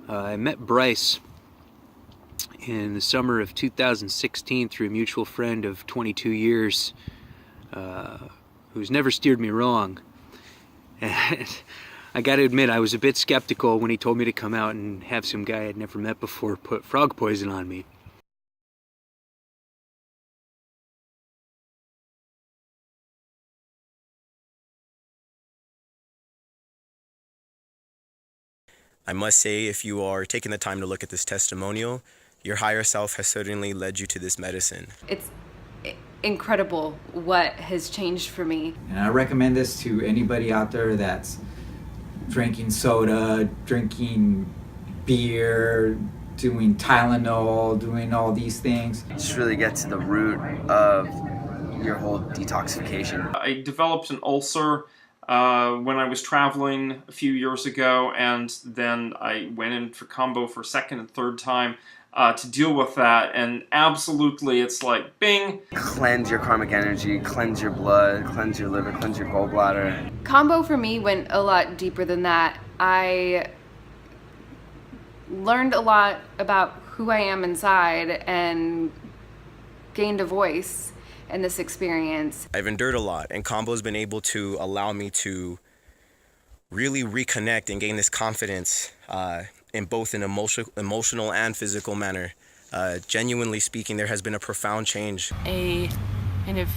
I met Bryce in the summer of 2016 through a mutual friend of 22 years who's never steered me wrong. And I gotta admit, I was a bit skeptical when he told me to come out and have some guy I'd never met before put frog poison on me. I must say, if you are taking the time to look at this testimonial, your higher self has certainly led you to this medicine. It's incredible what has changed for me. And I recommend this to anybody out there that's drinking soda, drinking beer, doing Tylenol, doing all these things. Just really get to the root of your whole detoxification. I developed an ulcer when I was traveling a few years ago, and then I went in for Kambo for a second and third time to deal with that, and absolutely it's like bing. Cleanse your karmic energy, cleanse your blood, cleanse your liver, cleanse your gallbladder. Kambo for me went a lot deeper than that. I learned a lot about who I am inside and gained a voice in this experience. I've endured a lot, and Kambo's been able to allow me to really reconnect and gain this confidence in both an emotional and physical manner. Genuinely speaking, there has been a profound change. A kind of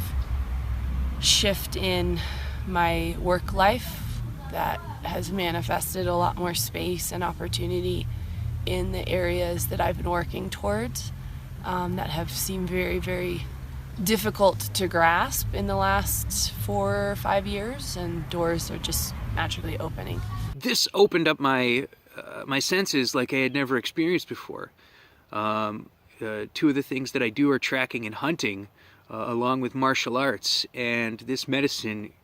shift in my work life that has manifested a lot more space and opportunity in the areas that I've been working towards that have seemed very, very difficult to grasp in the last 4 or 5 years, and doors are just naturally opening. This opened up my senses like I had never experienced before. Two of the things that I do are tracking and hunting, along with martial arts, and this medicine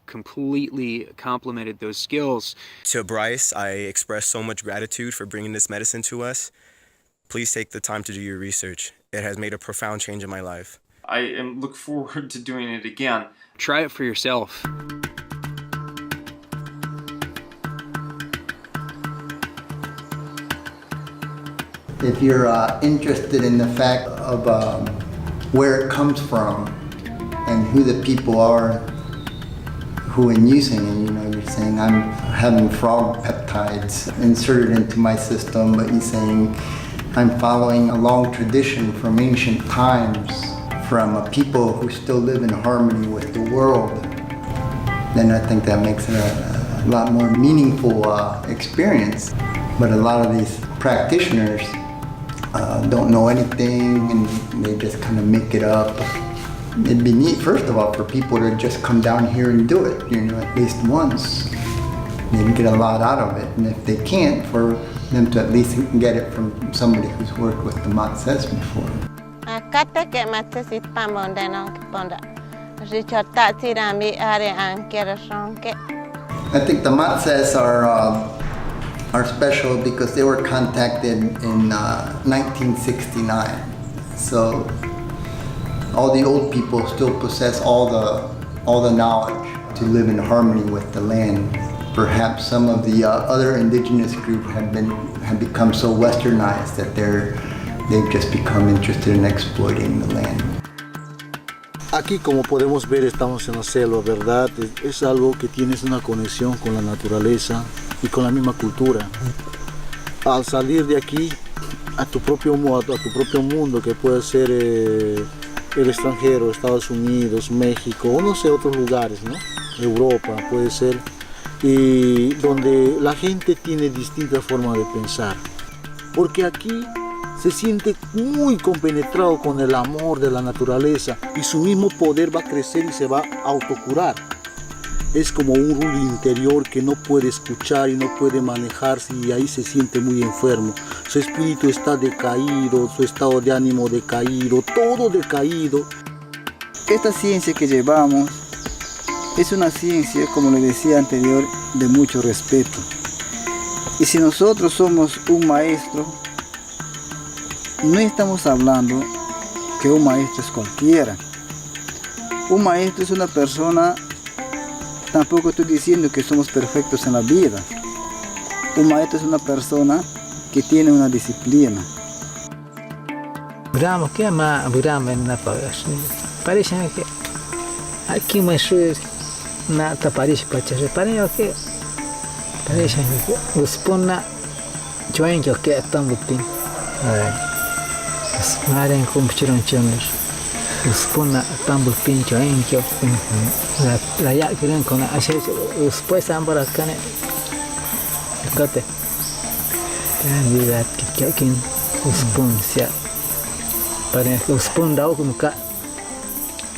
completely complemented those skills. To Bryce, I express so much gratitude for bringing this medicine to us. Please take the time to do your research. It has made a profound change in my life. I look forward to doing it again. Try it for yourself. If you're interested in the fact of where it comes from and who the people are who are using it, you're saying I'm having frog peptides inserted into my system, but you're saying I'm following a long tradition from ancient times, from a people who still live in harmony with the world, then I think that makes it a lot more meaningful experience. But a lot of these practitioners don't know anything, and they just kind of make it up. It'd be neat, first of all, for people to just come down here and do it, at least once. They'd get a lot out of it, and if they can't, for them to at least get it from somebody who's worked with the Matsés before. I think the Matsés are special because they were contacted in 1969. So all the old people still possess all the knowledge to live in harmony with the land. Perhaps some of the other indigenous groups have become so westernized that they've just become interested in exploiting the land. Aquí, como podemos ver, estamos en la selva, ¿verdad? Es algo que tienes una conexión con la naturaleza y con la misma cultura. Al salir de aquí a tu propio mundo, que puede ser el extranjero, Estados Unidos, México, o no sé, otros lugares, ¿no? Europa puede ser, y donde la gente tiene distintas formas de pensar. Porque aquí se siente muy compenetrado con el amor de la naturaleza y su mismo poder va a crecer y se va a autocurar. Es como un ruido interior que no puede escuchar y no puede manejarse, y ahí se siente muy enfermo. Su espíritu está decaído, su estado de ánimo decaído, todo decaído. Esta ciencia que llevamos es una ciencia, como le decía anterior, de mucho respeto. Y si nosotros somos un maestro, no estamos hablando que un maestro es cualquiera. Un maestro es una persona, tampoco estoy diciendo que somos perfectos en la vida. Un maestro es una persona que tiene una disciplina. Bramo que ma bramo na pagas. Parece que aqui mais na taparish pacha. Parece que os pona join que estão bupin. Os maren com chironchones. Os pona estão bupin join que la ya quieren con así os pues ambas cane. Kate. Kan vida que quem os poncia. Parece os pon dau como cá.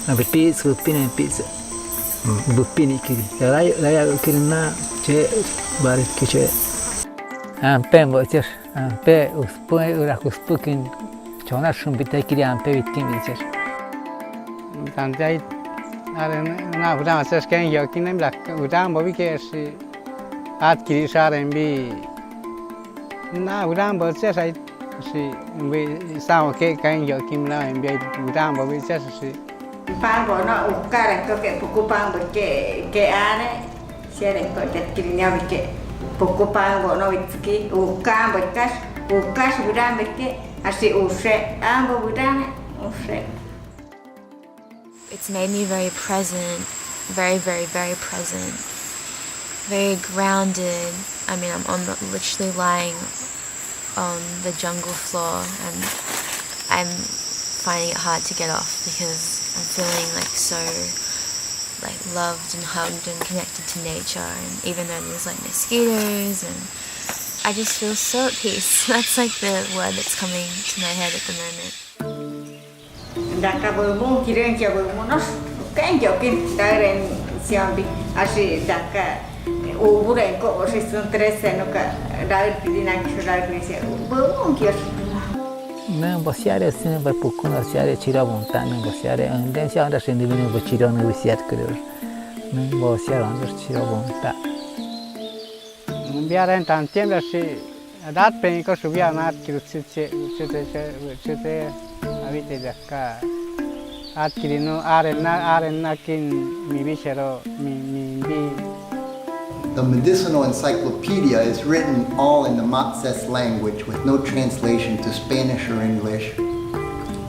Na pizza, pina pizza. Bupini kiri. La ya quieren na che bar que che. Ampe bocher. Ampe os põe ora os pukin. Chona shumbita kiri ampe vitim bocher. Tantai na udah masa sekarang ya kini belak udah mau bikin si at kiri saran bi na udah baca saya si bi sao ke kan ya kini lah bi udah mau bikin si pang bo no ukar ko ke buku pang bo ke ane siapa ko tet kirinya bikin buku pang bo no bitki ukar ukas udah bikin asih ushe ambo udah ushe. It's made me very present, very, very, very present, very grounded. I mean, I'm literally lying on the jungle floor and I'm finding it hard to get off because I'm feeling so loved and hugged and connected to nature. And even though there's mosquitoes, and I just feel so at peace. That's the word that's coming to my head at the moment. Daka bermung kira yang bermunos, kan jokin dari siambi, asih daka uburan kok asih suntres nuka dari pilihan kita dari sih bermung kira. Não, basear assim, vai pouco na seara tirar vontade, não basear, andem se anda sendo bem no tirar no basear querer, não basear anda tirar vontade. Biar entar tempo asih, adat pengen kau subia nat kira cete avete daka at kirino arena kin mi bishero mi bi. The medicinal encyclopedia is written all in the Matsés language with no translation to Spanish or English,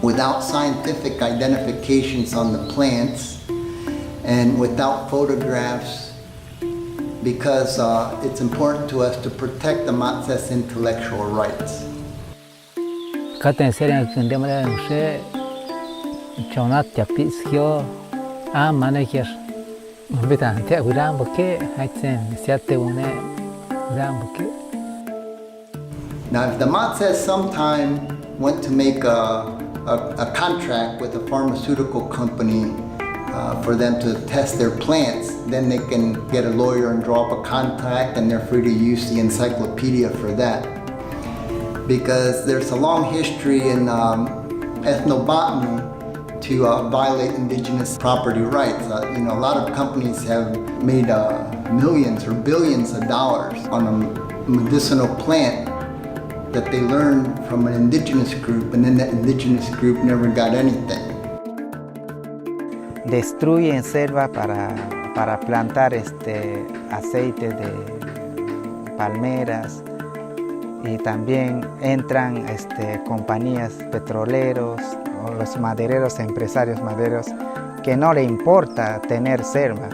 without scientific identifications on the plants, and without photographs, because it's important to us to protect the Matsés intellectual rights. Katen serang kendemara nse chonat tiapizkio a manekir bitan te uram boke haitsen siate une uram boke. Now if the Matsés sometime went to make a contract with a pharmaceutical company for them to test their plants, then they can get a lawyer and draw up a contract and they're free to use the encyclopedia for that. Because there's a long history in ethnobotany to violate indigenous property rights. A lot of companies have made millions or billions of dollars on a medicinal plant that they learned from an indigenous group, and then that indigenous group never got anything. Destruyen selva para plantar aceite de palmeras. Y también entran compañías petroleros o los madereros, empresarios madereros, que no le importa tener selva.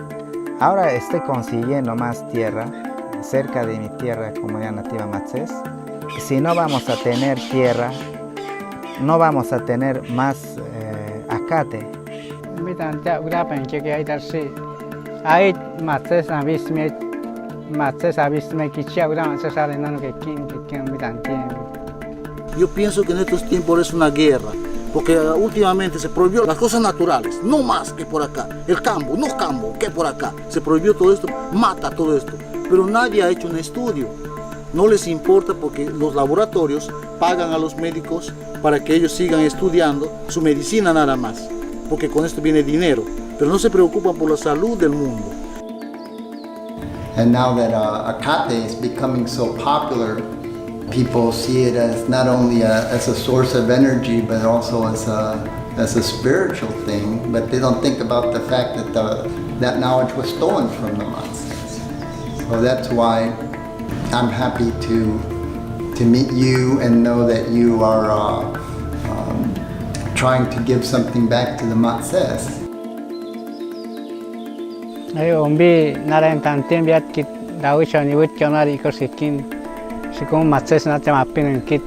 Ahora estoy consiguiendo más tierra cerca de mi tierra, comunidad nativa Matsés. Si no vamos a tener tierra, no vamos a tener más acate. Hay Matsés Matsés abisme kichia uran se sale nano que miran tiempo. Yo pienso que en estos tiempos es una guerra, porque últimamente se prohibió las cosas naturales, no más que por acá. El Kambo, no Kambo, que por acá. Se prohibió todo esto, mata todo esto. Pero nadie ha hecho un estudio. No les importa porque los laboratorios pagan a los médicos para que ellos sigan estudiando su medicina nada más, porque con esto viene dinero. Pero no se preocupan por la salud del mundo. And now that acate is becoming so popular, people see it as not only as a source of energy, but also as a spiritual thing. But they don't think about the fact that that knowledge was stolen from the Matsés. So that's why I'm happy to to meet you and know that you are trying to give something back to the Matsés. Ombi naren tantian biat kit dawi chani wit kionari kosikin sikum Matsés na chama pinin kit